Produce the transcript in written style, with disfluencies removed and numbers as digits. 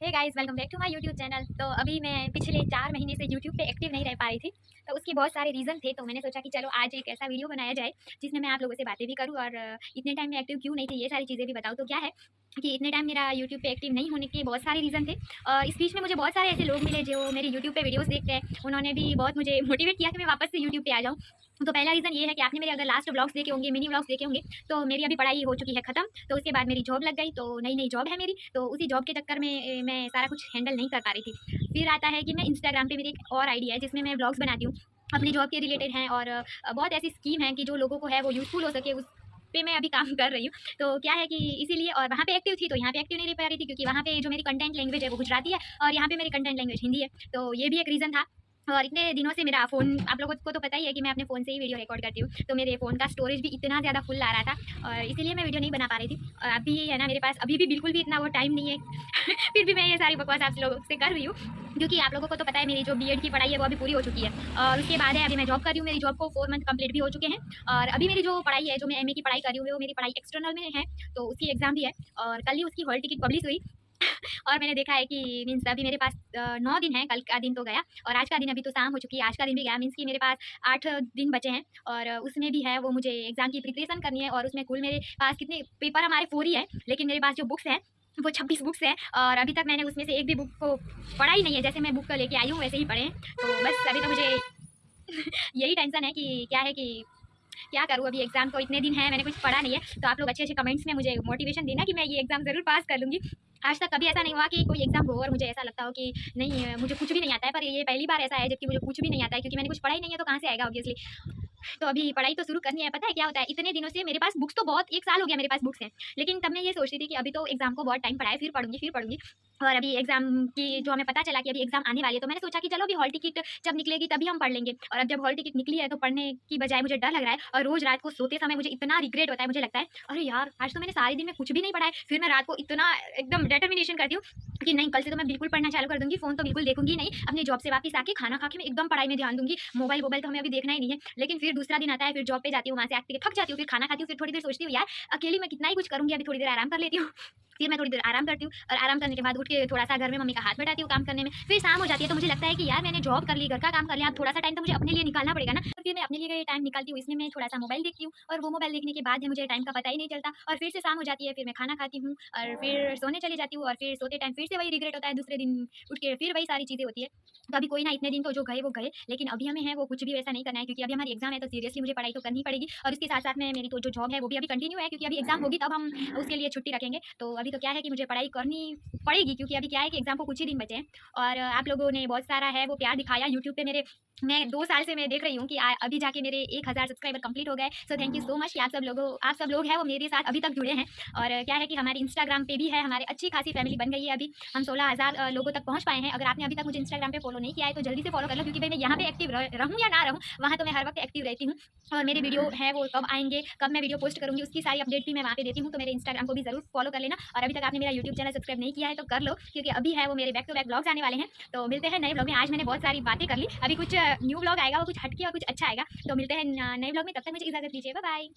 Hey guys, welcome back to my YouTube channel. तो अभी मैं पिछले 4 महीने से यूट्यूब पे एक्टिव नहीं रह पा रही थी। तो उसके बहुत सारे रीज़न थे, तो मैंने सोचा कि चलो आज एक ऐसा वीडियो बनाया जाए जिसमें मैं आप लोगों से बातें भी करूँ और इतने टाइम में एक्टिव क्यों नहीं थी ये सारी चीज़ें भी बताऊँ। तो क्या है कि इतने टाइम मेरा यूट्यूब पे एक्टिव नहीं होने के बहुत सारे रीज़न थे। इस बीच में मुझे बहुत सारे ऐसे लोग मिले जो मेरे यूट्यूब पे वीडियोज़ देखते हैं। उन्होंने भी बहुत मुझे मोटिवेट किया कि मैं वापस से यूट्यूब पे आ जाऊँ। तो पहला रीज़न ये है कि आपने मेरे अगर लास्ट व्लॉग्स देखे होंगे, मिनी व्लॉग्स देखे होंगे, तो मेरी अभी पढ़ाई हो चुकी है खत्म। तो उसके बाद मेरी जॉब लग गई, तो नई-नई जॉब है मेरी। तो उसी जॉब के चक्कर में मैं सारा कुछ हैंडल नहीं कर पा रही थी। फिर आता है कि मैं इंस्टाग्राम पे मेरी एक और आईडी है जिसमें मैं व्लॉग्स बनाती हूँ, अपनी जॉब के रिलेटेड हैं और बहुत ऐसी स्कीम है कि जो लोगों को है वो यूज़फुल हो सके, उस पे मैं अभी काम कर रही हूँ। तो क्या है कि इसीलिए और वहाँ पे एक्टिव थी, तो यहाँ पे एक्टिव नहीं रह पा रही थी क्योंकि वहाँ पे जो मेरी कंटेंट लैंग्वेज है वो गुजराती है और यहाँ पे मेरी कंटेंट लैंग्वेज हिंदी है। तो ये भी एक रीज़न था। और इतने दिनों से मेरा फ़ोन, आप लोगों को तो पता ही है कि मैं अपने फ़ोन से ही वीडियो रिकॉर्ड करती हूँ, तो मेरे फ़ोन का स्टोरेज भी इतना ज़्यादा फुल आ रहा था और इसीलिए मैं वीडियो नहीं बना पा रही थी। और अभी है ना, मेरे पास अभी भी बिल्कुल भी इतना वो टाइम नहीं है फिर भी मैं ये सारी बकवास आप लोगों से कर रही हूँ क्योंकि आप लोगों को तो पता है मेरी जो बीएड की पढ़ाई है वो अभी पूरी हो चुकी है और उसके बाद है अभी मैं जॉब कर रही हूँ। मेरी जॉब को 4 मंथ कंप्लीट भी हो चुके हैं और अभी मेरी जो पढ़ाई है, जो मैं एमए की पढ़ाई कर रही हूँ, वो मेरी पढ़ाई एक्सटर्नल में है, तो उसकी एग्ज़ाम भी है और कल ही उसकी हॉल टिकट पब्लिश हुई। और मैंने देखा है कि मीन्स अभी मेरे पास 9 दिन है, कल का दिन तो गया और आज का दिन, अभी तो शाम हो चुकी है, आज का दिन भी गया, मीन्स कि मेरे पास 8 दिन बचे हैं और उसमें भी है वो मुझे एग्ज़ाम की प्रिपरेशन करनी है और उसमें कुल मेरे पास कितने पेपर, हमारे 4 ही हैं, लेकिन मेरे पास जो बुक्स हैं वो 26 बुक्स हैं और अभी तक मैंने उसमें से एक भी बुक को पढ़ा ही नहीं है। जैसे मैं बुक को लेके आई हूँ वैसे ही पढ़े हैं। तो बस अभी तो मुझे यही टेंशन है कि क्या है कि क्या करूँ, अभी एग्ज़ाम को इतने दिन हैं, मैंने कुछ पढ़ा नहीं है। तो आप लोग अच्छे-अच्छे कमेंट्स में मुझे मोटिवेशन देना कि मैं ये एग्ज़ाम ज़रूर पास कर लूँगी। आज तक कभी ऐसा नहीं हुआ कि कोई एग्ज़ाम हो और मुझे ऐसा लगता हो कि नहीं, मुझे कुछ भी नहीं आता है, पर ये पहली बार ऐसा है जबकि मुझे कुछ भी नहीं आता है क्योंकि मैंने कुछ पढ़ा ही नहीं है, तो कहाँ से आएगा ऑब्वियसली। तो अभी पढ़ाई तो शुरू करनी है। पता है क्या होता है, इतने दिनों से मेरे पास बुक्स तो बहुत, 1 साल हो गया मेरे पास बुक्स हैं। लेकिन तब मैं ये सोचती थी कि अभी तो एग्ज़ाम को बहुत टाइम पड़ा है, फिर पढ़ूँगी, फिर पढ़ूँगी। और अभी एग्ज़ाम की जो हमें पता चला कि अभी एग्ज़ाम आने वाली है, तो मैंने सोचा कि चलो अभी हॉल टिकट जब निकलेगी तभी हम पढ़ लेंगे। और अब जब हॉल टिकट निकली है तो पढ़ने की बजाय मुझे डर लग रहा है और रोज़ रात को सोते समय मुझे इतना रिग्रेट होता है, मुझे लगता है अरे यार! आज तो मैंने सारे दिन में कुछ भी नहीं पढ़ा है। फिर मैं रात को इतना एकदम डिटर्मिनेशन करती हूँ कि नहीं, कल से तो मैं बिल्कुल पढ़ना चालू कर दूँगी, फ़ोन तो बिल्कुल देखूँगी नहीं। अपनी जॉब से वापस आके खाना खा के मैं एकदम पढ़ाई में ध्यान दूँगी। मोबाइल-वोबाइल तो हमें अभी देखना ही नहीं है। लेकिन फिर दूसरा दिन आता है, फिर जॉब पे जाती हूँ, वहाँ से आके थक जाती हूँ, फिर खाना खाती हूँ, फिर थोड़ी देर सोचती हूँ यार अकेली मैं कितना ही कुछ करूँगी, अभी थोड़ी देर आराम कर लेती हूँ। फिर मैं थोड़ी देर आराम करती हूँ और आराम करने के बाद उठ के थोड़ा-सा घर में मम्मी का हाथ बटाती हूँ काम करने में। फिर शाम हो जाती है तो मुझे लगता है कि यार मैंने जॉब कर ली, घर का काम कर लिया, अब थोड़ा-सा टाइम तो मुझे अपने लिए निकालना पड़ेगा ना। तो फिर मैं अपने लिए टाइम निकालती हूँ, इसमें मैं थोड़ा-सा मोबाइल देखती हूँ और वो मोबाइल देखने के बाद है मुझे टाइम का पता ही नहीं चलता और फिर से शाम हो जाती है, फिर मैं खाना खाती हूँ और फिर सोने चली जाती हूँ और फिर सोते टाइम फिर से वही रिग्रेट होता है, दूसरे दिन उठ के फिर वही सारी चीज़ें होती है। तो अभी कोई ना, इतने दिन तो जो गए वो गए, लेकिन अभी हमें है वो कुछ भी वैसा नहीं करना है क्योंकि अभी हमारी एग्ज़ाम है, तो सीरियसली मुझे पढ़ाई तो करनी ही पड़ेगी और उसके साथ-साथ में मेरी तो जो जॉब है वो भी अभी कंटिन्यू है क्योंकि अभी एग्ज़ाम होगी तब हम उसके लिए छुट्टी रखेंगे। तो अभी तो क्या है कि मुझे पढ़ाई करनी पड़ेगी क्योंकि अभी क्या है कि एग्ज़ाम को कुछ ही दिन बचे हैं और आप लोगों ने बहुत सारा है वो प्यार दिखाया यूट्यूब पे मेरे। मैं 2 साल से मैं देख रही हूँ कि अभी जाके मेरे 1000 सब्सक्राइबर कंप्लीट हो गए। So thank you so much कि आप सब लोग हैं वो मेरे साथ अभी तक जुड़े हैं। और क्या है कि हमारे इंस्टाग्राम पे भी है, हमारी अच्छी खासी फैमिली बन गई है अभी। हम 16,000 लोगों तक पहुँच पाए हैं। अगर आपने अभी तक मुझे इंस्टाग्राम पे फॉलो नहीं किया है तो जल्दी से फॉलो कर लो क्योंकि भाई मैं यहाँ पे एक्टिव रहूँ या ना रहूँ, वहाँ तो मैं हर वक्त एक्टिव रहती हूँ। और मेरे वीडियो है वो कब आएँगे, कब मैं वीडियो पोस्ट करूँगी, उसकी सारी अपडेट भी मैं वहाँ पे देती हूँ। तो मेरे इंस्टाग्राम को भी ज़रूर फॉलो कर लेना और अभी तक आपने मेरा यूट्यूब चैनल सब्सक्राइब नहीं किया है तो कर लो क्योंकि अभी है वो मेरे बैक टू बैक व्लॉग्स आने वाले हैं। तो मिलते हैं नए व्लॉग में। आज मैंने बहुत सारी बातें कर ली, अभी कुछ न्यू व्लॉग आएगा, वो कुछ हटके और कुछ अच्छा आएगा। तो मिलते हैं नए व्लॉग में, तब तक मुझे इजाज़त दीजिए। Bye bye.